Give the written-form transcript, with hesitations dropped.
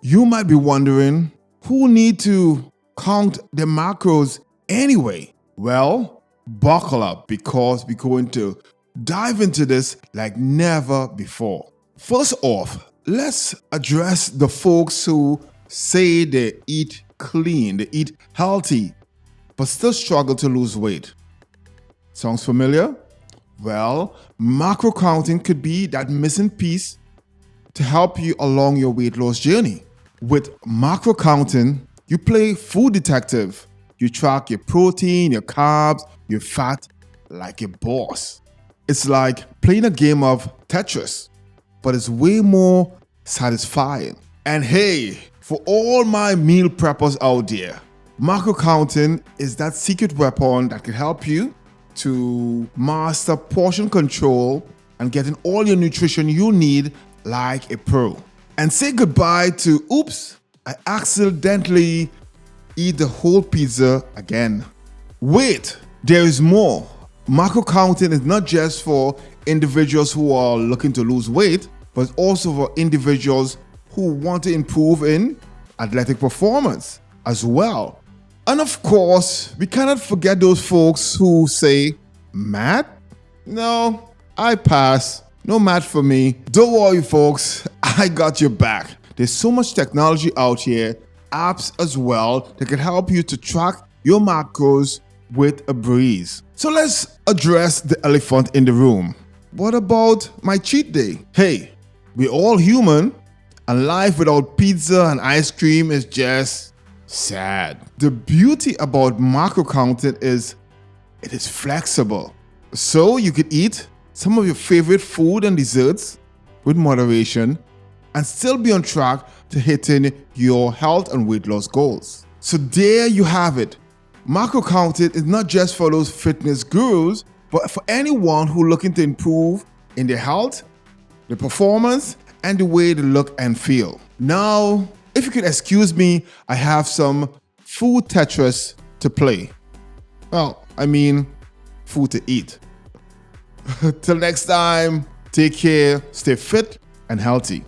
You might be wondering, who need to count their macros anyway? Well, buckle up because we're going to dive into this like never before. First off, let's address the folks who say they eat clean, they eat healthy, but still struggle to lose weight. Sounds familiar? Well, macro counting could be that missing piece to help you along your weight loss journey. With macro counting, you play food detective. You track your protein, your carbs, your fat like a boss. It's like playing a game of Tetris, but it's way more satisfying. And hey, for all my meal preppers out there, macro counting is that secret weapon that can help you to master portion control and getting all your nutrition you need like a pro. And say goodbye to, oops, I accidentally eat the whole pizza again. Wait, there is more. Macro counting is not just for individuals who are looking to lose weight, but also for individuals who want to improve in athletic performance as well. And of course, we cannot forget those folks who say, math? No, I pass. No math for me. Don't worry, folks. I got your back. There's so much technology out here, apps as well, that can help you to track your macros with a breeze. So let's address the elephant in the room. What about my cheat day? Hey, we're all human, and life without pizza and ice cream is just sad. The beauty about macro counting is it is flexible. So you could eat some of your favorite food and desserts with moderation and still be on track to hitting your health and weight loss goals. So there you have it. Macro counting is not just for those fitness gurus, but for anyone who looking to improve in their health, their performance, and the way they look and feel. Now, if you could excuse me, I have some food Tetris to play. Well, I mean, food to eat. Till next time, take care, stay fit and healthy.